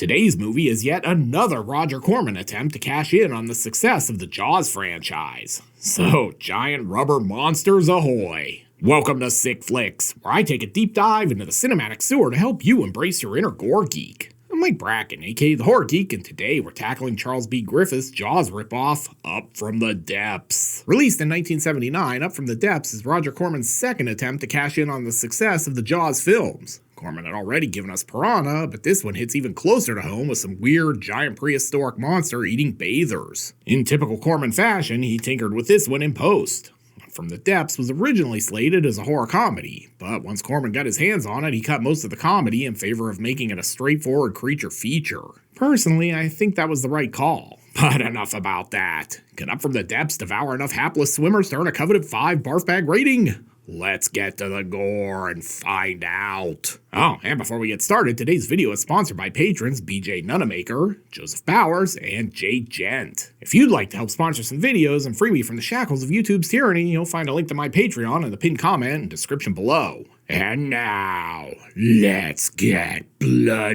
Today's movie is yet another Roger Corman attempt to cash in on the success of the Jaws franchise. So, giant rubber monsters ahoy! Welcome to Sick Flicks, where I take a deep dive into the cinematic sewer to help you embrace your inner gore geek. I'm Mike Bracken, aka the Horror Geek, and today we're tackling Charles B. Griffith's Jaws ripoff, Up From the Depths. Released in 1979, Up From the Depths is Roger Corman's second attempt to cash in on the success of the Jaws films. Corman had already given us Piranha, but this one hits even closer to home with some weird, giant prehistoric monster eating bathers. In typical Corman fashion, he tinkered with this one in post. From the Depths was originally slated as a horror comedy, but once Corman got his hands on it, he cut most of the comedy in favor of making it a straightforward creature feature. Personally, I think that was the right call. But enough about that. Can Up From the Depths devour enough hapless swimmers to earn a coveted 5 barf bag rating? Let's get to the gore and find out. Oh, and before we get started, today's video is sponsored by patrons BJ Nunamaker, Joseph Bowers, and Jay Gent. If you'd like to help sponsor some videos and free me from the shackles of YouTube's tyranny, you'll find a link to my Patreon in the pinned comment and description below. And now, let's get bloody.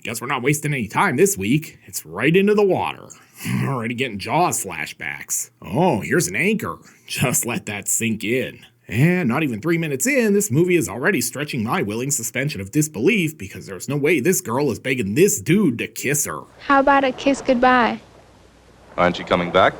Guess we're not wasting any time this week. It's right into the water. Already getting Jaws flashbacks. Oh, here's an anchor. Just let that sink in. And not even 3 minutes in, this movie is already stretching my willing suspension of disbelief because there's no way this girl is begging this dude to kiss her. How about a kiss goodbye? Aren't you coming back?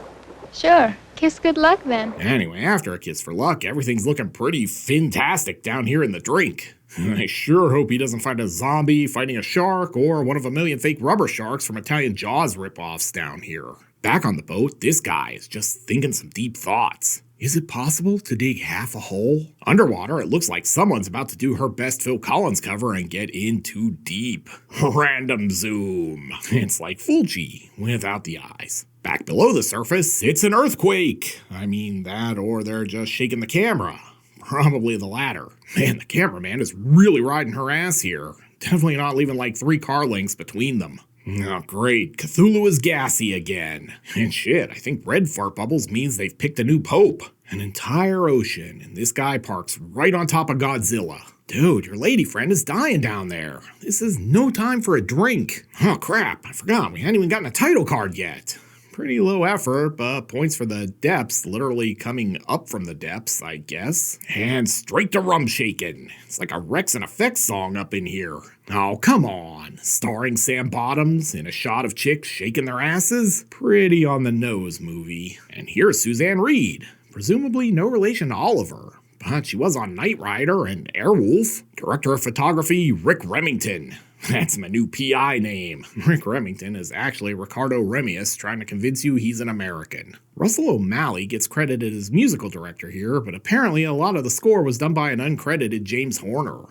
Sure. Kiss good luck then. Anyway, after a kiss for luck, everything's looking pretty fantastic down here in the drink. I sure hope he doesn't find a zombie fighting a shark or one of a million fake rubber sharks from Italian Jaws ripoffs down here. Back on the boat, this guy is just thinking some deep thoughts. Is it possible to dig half a hole? Underwater, it looks like someone's about to do her best Phil Collins cover and get in too deep. Random zoom. It's like Fulci without the eyes. Back below the surface, it's an earthquake. I mean that, or they're just shaking the camera. Probably the latter. Man, the cameraman is really riding her ass here. Definitely not leaving like 3 car lengths between them. Oh great, Cthulhu is gassy again. And shit, I think red fart bubbles means they've picked a new pope. An entire ocean, and this guy parks right on top of Godzilla. Dude, your lady friend is dying down there. This is no time for a drink. Oh crap, I forgot, we hadn't even gotten a title card yet. Pretty low effort, but points for the depths, literally coming up from the depths, I guess. And straight to rum shakin'. It's like a Rex and Effects song up in here. Oh, come on. Starring Sam Bottoms in a shot of chicks shaking their asses? Pretty on the nose movie. And here's Suzanne Reed. Presumably no relation to Oliver, but she was on Knight Rider and Airwolf. Director of photography, Rick Remington. That's my new PI name. Rick Remington is actually Ricardo Remius trying to convince you he's an American. Russell O'Malley gets credited as musical director here, but apparently a lot of the score was done by an uncredited James Horner.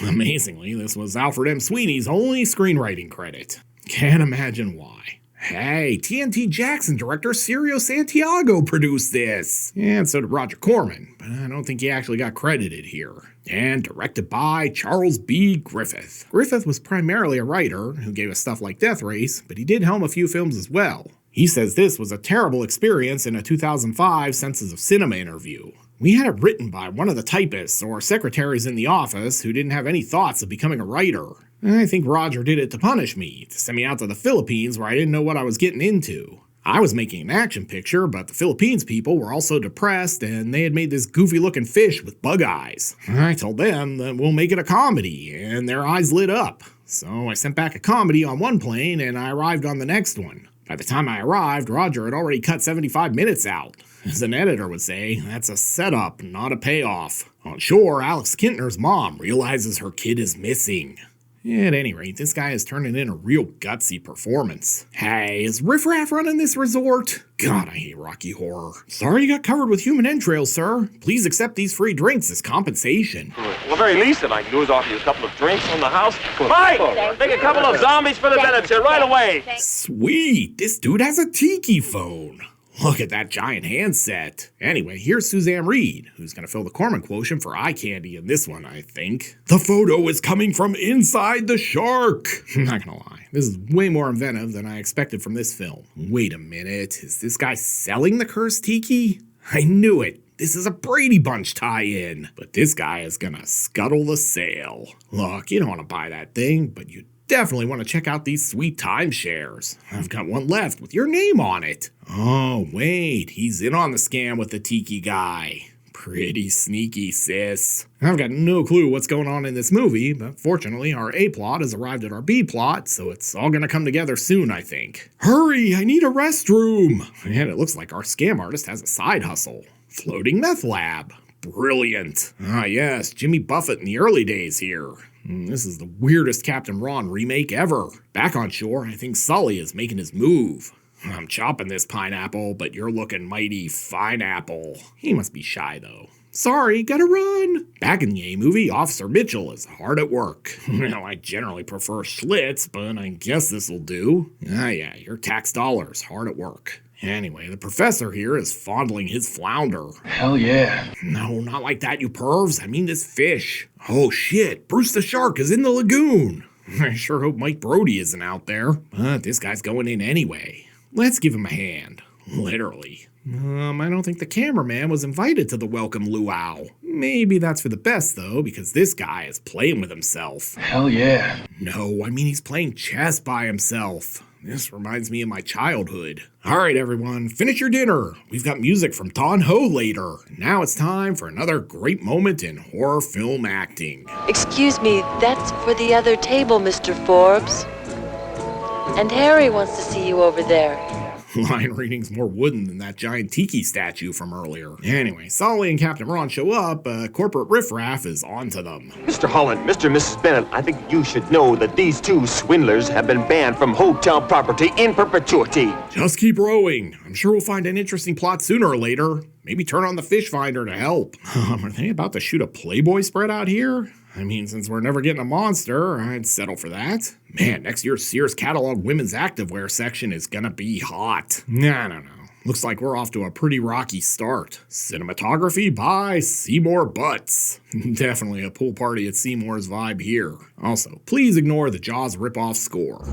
Amazingly, this was Alfred M. Sweeney's only screenwriting credit. Can't imagine why. Hey, TNT Jackson director Cirio Santiago produced this. And so did Roger Corman, but I don't think he actually got credited here. And directed by Charles B. Griffith. Griffith was primarily a writer who gave us stuff like Death Race, but he did helm a few films as well. He says this was a terrible experience in a 2005 Senses of Cinema interview. We had it written by one of the typists or secretaries in the office who didn't have any thoughts of becoming a writer. I think Roger did it to punish me, to send me out to the Philippines where I didn't know what I was getting into. I was making an action picture, but the Philippines people were also depressed and they had made this goofy looking fish with bug eyes. I told them that we'll make it a comedy, and their eyes lit up. So I sent back a comedy on one plane and I arrived on the next one. By the time I arrived, Roger had already cut 75 minutes out. As an editor would say, that's a setup, not a payoff. On shore, Alex Kintner's mom realizes her kid is missing. At any rate, this guy is turning in a real gutsy performance. Hey, is Riff Raff running this resort? God, I hate Rocky Horror. Sorry you got covered with human entrails, sir. Please accept these free drinks as compensation. Well, very least that I can do is offer you a couple of drinks from the house. Mike, make a couple of zombies for the Bennetts right away. Sweet, this dude has a tiki phone. Look at that giant handset. Anyway, here's Suzanne Reed, who's going to fill the Corman quotient for eye candy in this one, I think. The photo is coming from inside the shark. I'm not going to lie, this is way more inventive than I expected from this film. Wait a minute, is this guy selling the cursed tiki? I knew it. this is a Brady Bunch tie-in. But this guy is gonna scuttle the sale. Look, you don't want to buy that thing, but you definitely want to check out these sweet timeshares. I've got one left with your name on it. Oh, wait, he's in on the scam with the tiki guy. Pretty sneaky, sis. I've got no clue what's going on in this movie, but fortunately our A plot has arrived at our B plot, so it's all gonna come together soon, I think. Hurry, I need a restroom! And it looks like our scam artist has a side hustle. Floating meth lab. Brilliant. Ah yes, Jimmy Buffett in the early days here. This is the weirdest Captain Ron remake ever. Back on shore, I think Sully is making his move. I'm chopping this pineapple, but you're looking mighty fine-apple. He must be shy, though. Sorry, gotta run. Back in the A movie, Officer Mitchell is hard at work. Well, I generally prefer Schlitz, but I guess this'll do. Ah yeah, your tax dollars, hard at work. Anyway, the professor here is fondling his flounder. Hell yeah. No, not like that, you pervs. I mean this fish. Oh shit, Bruce the Shark is in the lagoon. I sure hope Mike Brody isn't out there. But this guy's going in anyway. Let's give him a hand. Literally. I don't think the cameraman was invited to the welcome luau. Maybe that's for the best, though, because this guy is playing with himself. Hell yeah. No, I mean he's playing chess by himself. This reminds me of my childhood. All right, everyone, finish your dinner. We've got music from Don Ho later. Now it's time for another great moment in horror film acting. Excuse me, that's for the other table, Mr. Forbes. And Harry wants to see you over there. Line reading's more wooden than that giant tiki statue from earlier. Anyway, Sully and Captain Ron show up, corporate riffraff is onto them. Mr. Holland, Mr. and Mrs. Bennett, I think you should know that these two swindlers have been banned from hotel property in perpetuity. Just keep rowing. I'm sure we'll find an interesting plot sooner or later. Maybe turn on the fish finder to help. Are they about to shoot a Playboy spread out here? I mean, since we're never getting a monster, I'd settle for that. Man, next year's Sears catalog women's activewear section is gonna be hot. I don't know. Looks like we're off to a pretty rocky start. Cinematography by Seymour Butts. Definitely a pool party at Seymour's vibe here. Also, please ignore the Jaws ripoff score.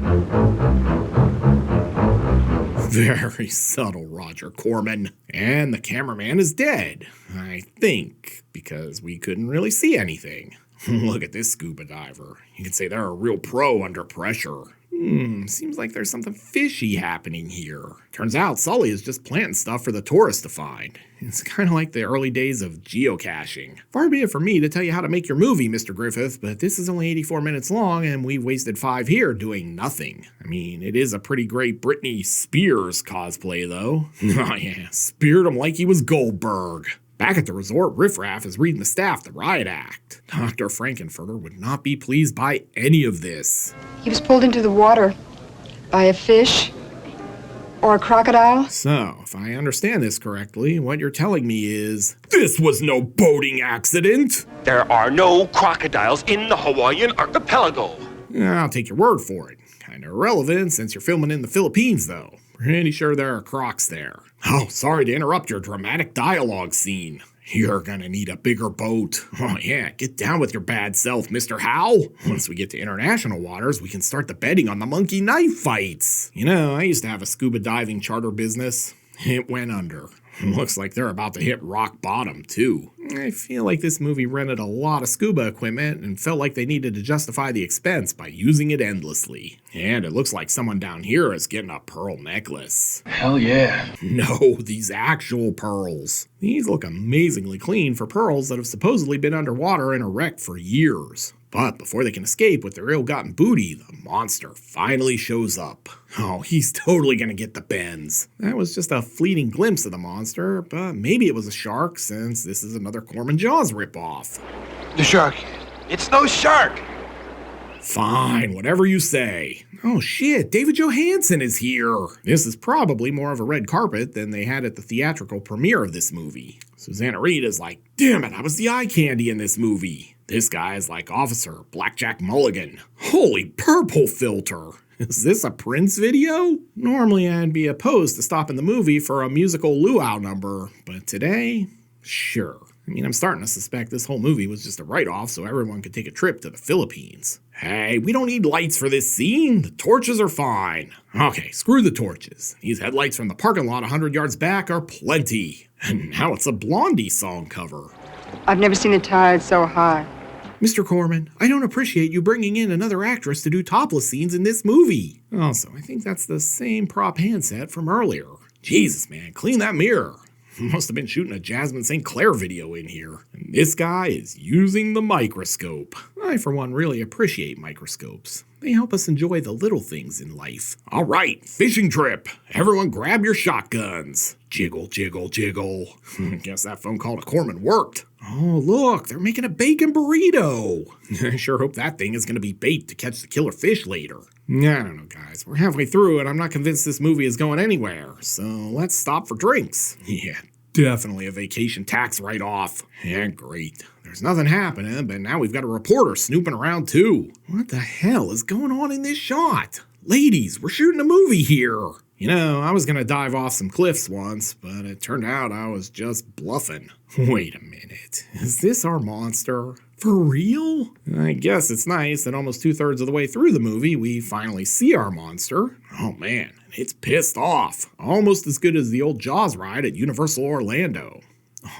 Very subtle, Roger Corman. And the cameraman is dead. I think, because we couldn't really see anything. Look at this scuba diver. You can say they're a real pro under pressure. Seems like there's something fishy happening here. Turns out Sully is just planting stuff for the tourists to find. It's kind of like the early days of geocaching. Far be it for me to tell you how to make your movie, Mr. Griffith, but this is only 84 minutes long and we've wasted 5 here doing nothing. I mean, it is a pretty great Britney Spears cosplay though. Oh yeah, speared him like he was Goldberg. Back at the resort, Riffraff is reading the staff the riot act. Dr. Frankenfurter would not be pleased by any of this. He was pulled into the water by a fish or a crocodile. So, if I understand this correctly, what you're telling me is, this was no boating accident! There are no crocodiles in the Hawaiian archipelago. I'll take your word for it. Kinda irrelevant since you're filming in the Philippines, though. Pretty sure there are crocs there. Oh, sorry to interrupt your dramatic dialogue scene. You're gonna need a bigger boat. Oh yeah, get down with your bad self, Mr. Howe. Once we get to international waters, we can start the betting on the monkey knife fights. You know, I used to have a scuba diving charter business. It went under. Looks like they're about to hit rock bottom, too. I feel like this movie rented a lot of scuba equipment and felt like they needed to justify the expense by using it endlessly. And it looks like someone down here is getting a pearl necklace. Hell yeah. No, these actual pearls. These look amazingly clean for pearls that have supposedly been underwater in a wreck for years. But before they can escape with their ill-gotten booty, the monster finally shows up. Oh, he's totally gonna get the bends. That was just a fleeting glimpse of the monster, but maybe it was a shark since this is another Corman Jaws ripoff. The shark. It's no shark. Fine, whatever you say. Oh shit, David Johansen is here. This is probably more of a red carpet than they had at the theatrical premiere of this movie. Susanna Reed is like, damn it, I was the eye candy in this movie. This guy is like Officer Blackjack Mulligan. Holy purple filter. Is this a Prince video? Normally I'd be opposed to stopping the movie for a musical luau number, but today, sure. I mean, I'm starting to suspect this whole movie was just a write-off so everyone could take a trip to the Philippines. Hey, we don't need lights for this scene. The torches are fine. Okay, screw the torches. These headlights from the parking lot 100 yards back are plenty. And now it's a Blondie song cover. I've never seen a tide so high. Mr. Corman, I don't appreciate you bringing in another actress to do topless scenes in this movie. Also, I think that's the same prop handset from earlier. Jesus, man, clean that mirror. Must have been shooting a Jasmine St. Clair video in here. And this guy is using the microscope. I, for one, really appreciate microscopes. They help us enjoy the little things in life. All right, fishing trip. Everyone grab your shotguns. Jiggle, jiggle, jiggle. Guess that phone call to Corman worked. Oh, look, they're making a bacon burrito. I sure hope that thing is going to be bait to catch the killer fish later. I don't know, guys. We're halfway through and I'm not convinced this movie is going anywhere. So let's stop for drinks. Yeah, definitely a vacation tax write-off. Yeah, great. There's nothing happening, but now we've got a reporter snooping around too. What the hell is going on in this shot? Ladies, we're shooting a movie here. You know, I was gonna dive off some cliffs once, but it turned out I was just bluffing. Wait a minute. Is this our monster? For real? I guess it's nice that almost 2/3 of the way through the movie, we finally see our monster. Oh man, it's pissed off. Almost as good as the old Jaws ride at Universal Orlando.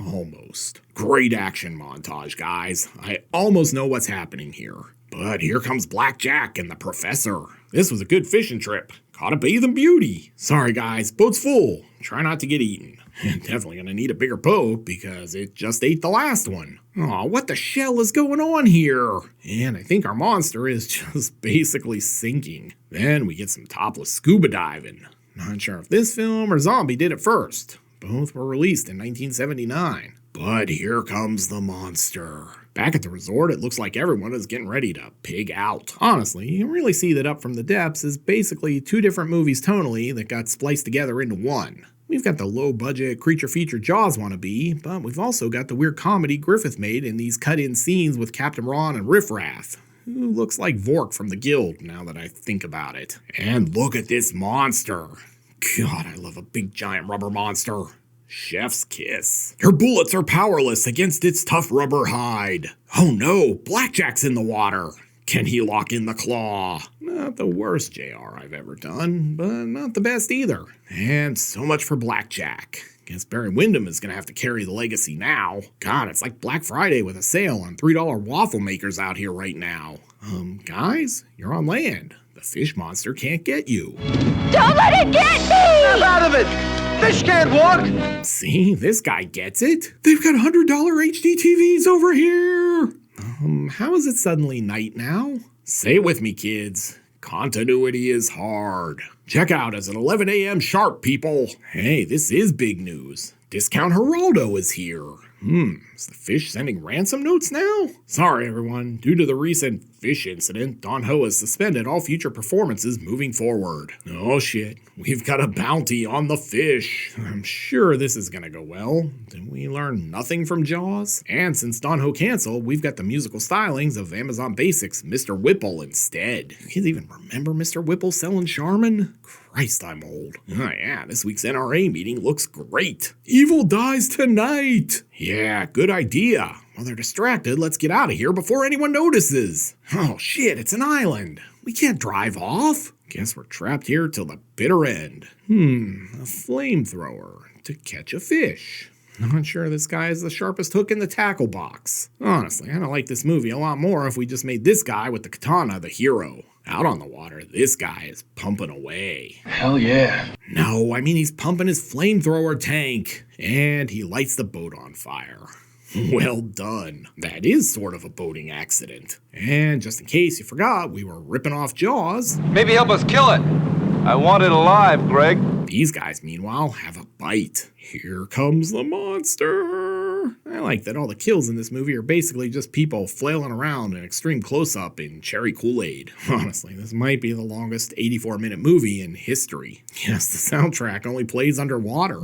Almost. Great action montage, guys. I almost know what's happening here. But here comes Blackjack and the Professor. This was a good fishing trip. Caught a bathing beauty. Sorry guys, boat's full. Try not to get eaten. Definitely gonna need a bigger boat because it just ate the last one. Aw, what the shell is going on here? And I think our monster is just basically sinking. Then we get some topless scuba diving. Not sure if this film or Zombie did it first. Both were released in 1979. But here comes the monster. Back at the resort, it looks like everyone is getting ready to pig out. Honestly, you can really see that Up from the Depths is basically two different movies tonally that got spliced together into one. We've got the low-budget creature feature Jaws wannabe, but we've also got the weird comedy Griffith made in these cut-in scenes with Captain Ron and Riff Raff, who looks like Vork from the Guild now that I think about it. And look at this monster. God, I love a big giant rubber monster. Chef's kiss. Her bullets are powerless against its tough rubber hide. Oh no, Blackjack's in the water. Can he lock in the claw? Not the worst JR I've ever done, but not the best either. And so much for Blackjack. Guess Barry Windham is gonna have to carry the legacy now. God, it's like Black Friday with a sale on $3 waffle makers out here right now. Guys, you're on land. The fish monster can't get you. Don't let it get me! Snap out of it! Fish can't walk! See, this guy gets it. They've got $100 HD TVs over here. How is it suddenly night now? Say it with me, kids. Continuity is hard. Check out as at 11 a.m. sharp, people. Hey, this is big news. Discount Geraldo is here. Is the fish sending ransom notes now? Sorry, everyone. Due to the recent fish incident, Don Ho has suspended all future performances moving forward. Oh shit, we've got a bounty on the fish. I'm sure this is gonna go well. Did we learn nothing from Jaws? And since Don Ho canceled, we've got the musical stylings of Amazon Basics' Mr. Whipple instead. You kids even remember Mr. Whipple selling Charmin? Christ, I'm old. Oh yeah, this week's NRA meeting looks great. Evil dies tonight. Yeah, good idea. While they're distracted, let's get out of here before anyone notices. Oh shit, it's an island. We can't drive off. Guess we're trapped here till the bitter end. A flamethrower to catch a fish. Not sure this guy is the sharpest hook in the tackle box. Honestly, I'd like this movie a lot more if we just made this guy with the katana the hero. Out on the water, this guy is pumping away. Hell yeah. No, I mean he's pumping his flamethrower tank. And he lights the boat on fire. Well done. That is sort of a boating accident. And just in case you forgot, we were ripping off Jaws. Maybe help us kill it. I want it alive, Greg. These guys, meanwhile, have a bite. Here comes the monster. I like that all the kills in this movie are basically just people flailing around in extreme close-up in cherry Kool-Aid. Honestly, this might be the longest 84-minute movie in history. Yes, the soundtrack only plays underwater.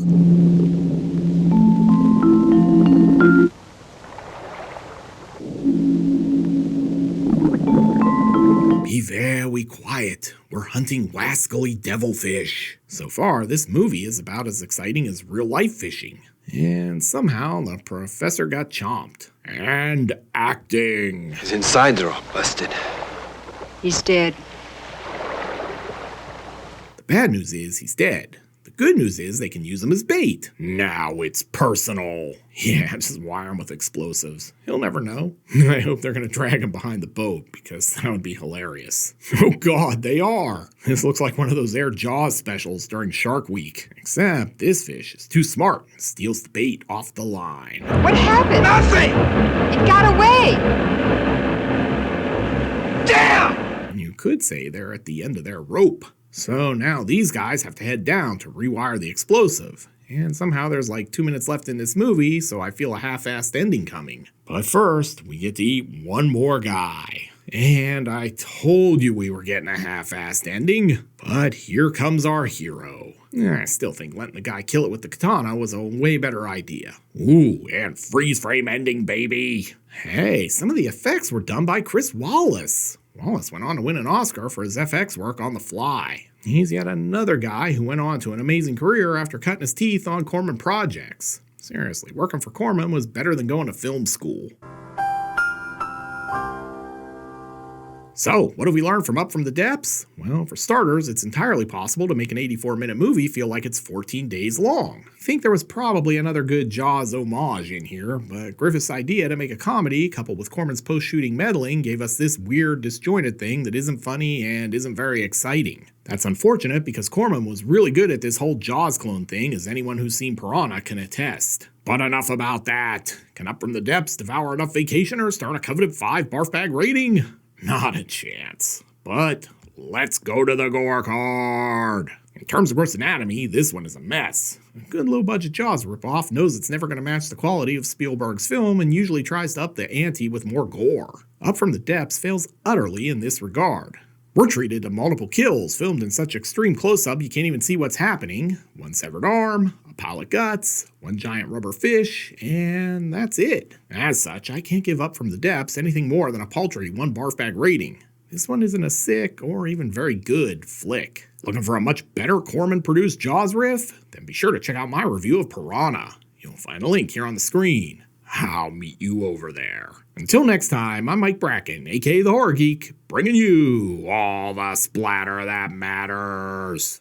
Be very quiet. We're hunting wascally devilfish. So far, this movie is about as exciting as real-life fishing. And somehow, the professor got chomped. And acting. His insides are all busted. He's dead. The bad news is he's dead. The good news is they can use them as bait. Now it's personal. Yeah, just wire him with explosives. He'll never know. I hope they're going to drag him behind the boat, because that would be hilarious. Oh god, they are! This looks like one of those Air Jaws specials during Shark Week. Except this fish is too smart and steals the bait off the line. What happened? Nothing! It got away! Damn! You could say they're at the end of their rope. So now these guys have to head down to rewire the explosive. And somehow there's like 2 minutes left in this movie, so I feel a half-assed ending coming. But first, we get to eat one more guy. And I told you we were getting a half-assed ending. But here comes our hero. I still think letting the guy kill it with the katana was a way better idea. Ooh, and freeze frame ending, baby. Hey, some of the effects were done by Chris Wallace. Wallace went on to win an Oscar for his FX work on The Fly. He's yet another guy who went on to an amazing career after cutting his teeth on Corman projects. Seriously, working for Corman was better than going to film school. So, what have we learned from Up from the Depths? Well, for starters, it's entirely possible to make an 84-minute movie feel like it's 14 days long. I think there was probably another good Jaws homage in here, but Griffith's idea to make a comedy, coupled with Corman's post-shooting meddling, gave us this weird, disjointed thing that isn't funny and isn't very exciting. That's unfortunate because Corman was really good at this whole Jaws clone thing, as anyone who's seen Piranha can attest. But enough about that. Can Up from the Depths devour enough vacationers to earn a coveted 5 barf bag rating? Not a chance. But let's go to the gore card. In terms of gross anatomy, this one is a mess. A good low-budget Jaws ripoff knows it's never going to match the quality of Spielberg's film and usually tries to up the ante with more gore. Up from the Depths fails utterly in this regard. We're treated to multiple kills, filmed in such extreme close-up you can't even see what's happening. One severed arm, a pile of guts, one giant rubber fish, and that's it. As such, I can't give Up from the Depths anything more than a paltry 1 barf bag rating. This one isn't a sick or even very good flick. Looking for a much better Corman-produced Jaws riff? Then be sure to check out my review of Piranha. You'll find a link here on the screen. I'll meet you over there. Until next time, I'm Mike Bracken, aka The Horror Geek, bringing you all the splatter that matters.